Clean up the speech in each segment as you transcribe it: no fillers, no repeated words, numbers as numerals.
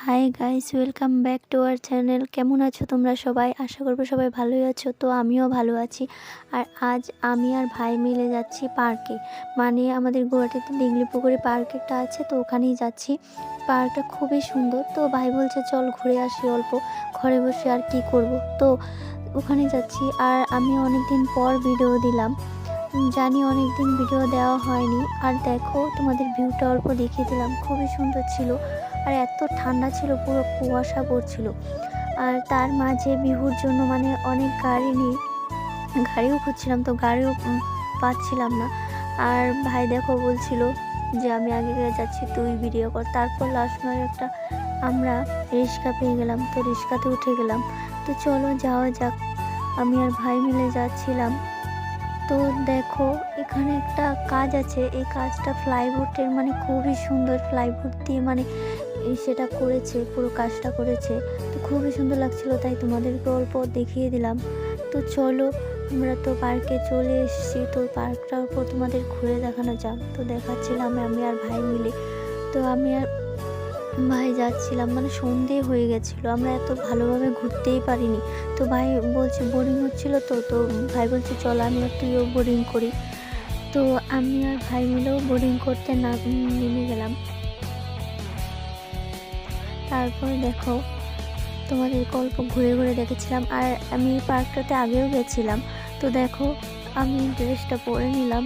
Hi guys, welcome back to our channel. কেমন আছো তোমরা সবাই? আশা করবো সবাই ভালোই আছো। তো আমিও ভালো আছি। আর আজ আমি আর ভাই মিলে যাচ্ছি পার্কে, মানে আমাদের গুয়াহাটিতে ডিগলিপুকুরে পার্ক একটা আছে, তো ওখানেই যাচ্ছি। পার্কটা খুবই সুন্দর। তো ভাই বলছে চল ঘুরে আসি অল্প, ঘরে বসে আর কি করব। তো ওখানে যাচ্ছি। আর আমি অনেক দিন পর ভিডিও দিলাম, জানি অনেক দিন ভিডিও দেওয়া হয়নি। আর দেখো তোমাদের ভিউটা অল্প দেখিয়ে দিলাম, খুবই সুন্দর ছিল। আর এত ঠান্ডা ছিল, পুরো কুয়াশা পড়ছিল। আর তার মাঝে বিহুর জন্য মানে অনেক গাড়িও খুঁজছিলাম, তো গাড়িও পাচ্ছিলাম না। আর ভাই দেখো বলছিল যে আমি আগে যাচ্ছি, তুই ভিডিও কর। তারপর লাস্ট সময় আমরা রিক্সা পেয়ে গেলাম, তো রিক্সাতে উঠে গেলাম। তো চলো যাওয়া যাক। আমি আর ভাই মিলে যাচ্ছিলাম। তো দেখো এখানে একটা কাজ আছে, এই কাজটা ফ্লাইবোর্ডের, মানে খুবই সুন্দর ফ্লাইবোর্ড দিয়ে মানে সেটা করেছে, পুরো কাজটা করেছে। তো খুবই সুন্দর লাগছিল, তাই তোমাদেরকে অল্প দেখিয়ে দিলাম। তো চলো, আমরা তো পার্কে চলে এসেছি। তো পার্কটার উপর তোমাদের ঘুরে দেখানো যাক। তো দেখাচ্ছিলাম আমি আর ভাই মিলে। তো আমি আর ভাই যাচ্ছিলাম, মানে সন্ধে হয়ে গেছিলো, আমরা এত ভালোভাবে ঘুরতেই পারিনি। তো ভাই বলছে বোরিং হচ্ছিল, তো তো ভাই বলছে চল আমি আর তুইও বোরিং করি। তো আমি আর ভাই মিলেও বোরিং করতে নেমে গেলাম। তারপর দেখো তোমাদের গল্প ঘুরে ঘুরে দেখেছিলাম। আর আমি পার্কটাতে আগেও গেছিলাম। তো দেখো আমি ড্রেসটা পরে নিলাম,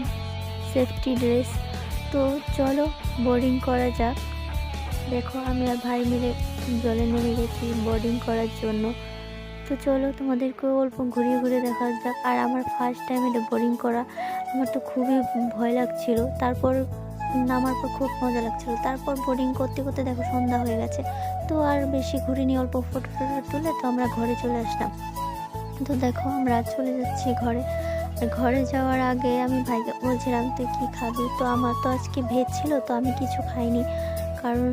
সেফটি ড্রেস। তো চলো বোর্ডিং করা যাক। দেখো আমি আর ভাই মিলে জলে নেমে গেছি বোর্ডিং করার জন্য। তো চলো তোমাদেরকেও অল্প ঘুরিয়ে ঘুরে দেখা যাক। আর আমার ফার্স্ট টাইম এটা বোর্ডিং করা, আমার তো খুবই ভয় লাগছিল। তারপর নামার পর খুব মজা লাগছিল। তারপর বোর্ডিং করতে করতে দেখো সন্ধ্যা হয়ে গেছে। তো আর বেশি ঘুরিনি, অল্প ফটো তুলে তো আমরা ঘরে চলে আসলাম। তো দেখো আমরা চলে যাচ্ছি ঘরে। আর ঘরে যাওয়ার আগে আমি ভাইকে বলছিলাম তুই কী খাবি। তো আমার তো আজকে ভেজ ছিল, তো আমি কিছু খাইনি, কারণ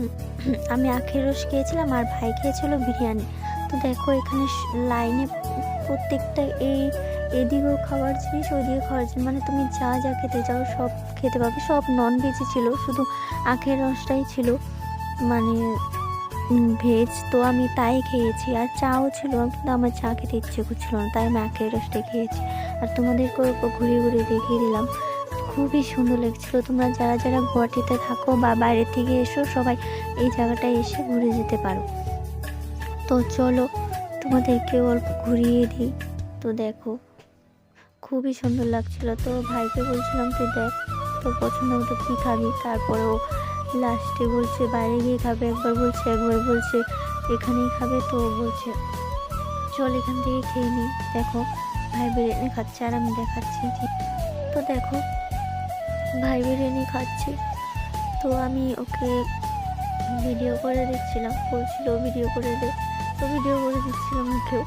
আমি আখের রস খেয়েছিলাম আর ভাই খেয়েছিল বিরিয়ানি। তো দেখো এখানে লাইনে প্রত্যেকটা এদিকেও খাওয়ার জিনিস, ওইদিকে খাওয়ার জিনিস, মানে তুমি যা যা খেতে চাও সব খেতে পাবে। সব নন ভেজই ছিল, শুধু আখের রসটাই ছিল মানে ভেজ। তো আমি তাই খেয়েছি। আর চাও ছিল, কিন্তু আমার চা খেতে ইচ্ছে করছিল না, তাই আমি আখের রসটাই খেয়েছি। আর তোমাদেরকে ঘুরিয়ে ঘুরিয়ে দেখিয়ে দিলাম, খুবই সুন্দর লাগছিল। তোমরা যারা যারা গুয়াহাটিতে থাকো বা বাইরে থেকে এসো, সবাই এই জায়গাটায় এসে ঘুরে যেতে পারো। তো চলো তোমাদেরকে অল্প ঘুরিয়ে দিই। তো দেখো খুবই সুন্দর লাগছিল। তো ভাইকে বলছিলাম তুই দেখ তোর পছন্দ মতো কী খাবি। তারপরেও লাস্টে বলছে বাইরে গিয়ে খাবে, একবার বলছে এখানেই খাবে। তো বলছে চল এখান থেকে খেয়ে নিই। দেখো ভাই বিরিয়ানি খাচ্ছে আর আমি দেখাচ্ছি। তো দেখো ভাই বিরিয়ানি খাচ্ছে, তো আমি ওকে ভিডিও করে দিচ্ছিলাম, বলছিল ভিডিও করে দে, তো ভিডিও করে দিচ্ছিলাম ওকেও।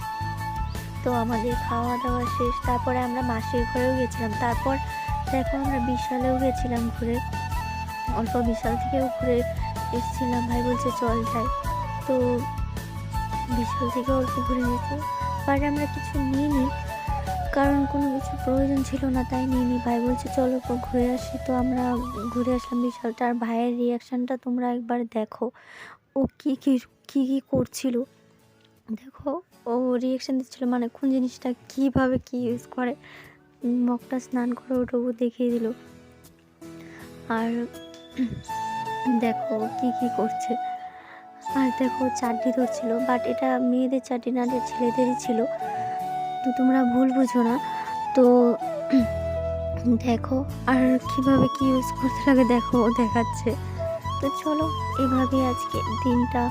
তো আমাদের খাওয়া দাওয়া শেষ। তারপরে আমরা মাসির ঘরেও গেছিলাম। তারপর দেখো আমরা বিশালেও গেছিলাম ঘুরে, অল্প বিশাল থেকেও ঘুরে এসেছিলাম। ভাই বলছে চল যাই। তো বিশাল থেকে অল্প ঘুরে গেছি, বাট আমরা কিছু নিইনি, কারণ কোনো কিছু প্রয়োজন ছিল না, তাই নিইনি। ভাই বলছে চলো ঘুরে আসি। তো আমরা ঘুরে আসলাম বিশালটা। আর ভাইয়ের রিয়াকশানটা তোমরা একবার দেখো, ও কী কী কী কী করছিল। দেখো ও রিয়াকশান দিচ্ছিলো, মানে কোন জিনিসটা কীভাবে কী ইউজ করে। মগটা স্নান করে ওটুকু দেখিয়ে দিল। আর দেখো কী কী করছে। আর দেখো চাটনি ধরছিল, বাট এটা মেয়েদের চাটনি না, ছেলেদেরই ছিল। তো তোমরা ভুল বুঝো না। তো দেখো আর কিভাবে কি ইউজ করতে লাগে দেখো দেখাচ্ছে। তো চলো এভাবে আজকে দিনটা,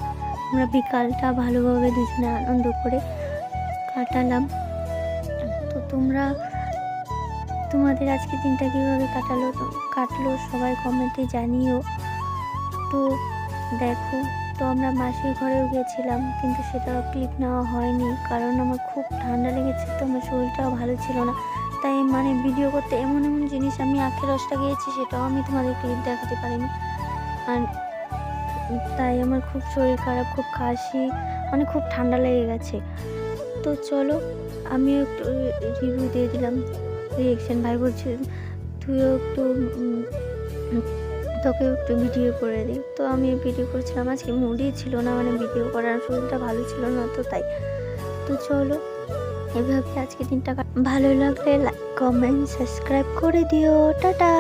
আমরা বিকালটা ভালোভাবে দুজনে আনন্দ করে কাটালাম। তো তোমাদের আজকে দিনটা কীভাবে কাটলো সবাই কমেন্টে জানিও। তো দেখো তো আমরা মাসির ঘরেও গেছিলাম, কিন্তু সেটা ক্লিপ নেওয়া হয়নি, কারণ আমার খুব ঠান্ডা লেগেছে, তো আমার শরীরটাও ভালো ছিল না। তাই মানে ভিডিও করতে এমন এমন জিনিস, আমি আখের রসটা গিয়েছি সেটাও আমি তোমাদের ক্লিপ দেখাতে পারিনি। আর তাই আমার খুব শরীর খারাপ, খুব কাশি, মানে খুব ঠান্ডা লেগে গেছে। তো চলো আমিও একটু রিভিউ দিয়ে দিলাম, রিয়েকশন। ভাই বলছে তুইও একটু তোকে একটু ভিডিও করে দিই। তো আমি ভিডিও করেছিলাম, আজকে মুডই ছিল না, মানে ভিডিও করার শরীরটা ভালো ছিল না, তো তাই। তো চলো এভাবে আজকে দিনটা ভালো লাগলে লাইক কমেন্ট সাবস্ক্রাইব করে দিও। টাটা।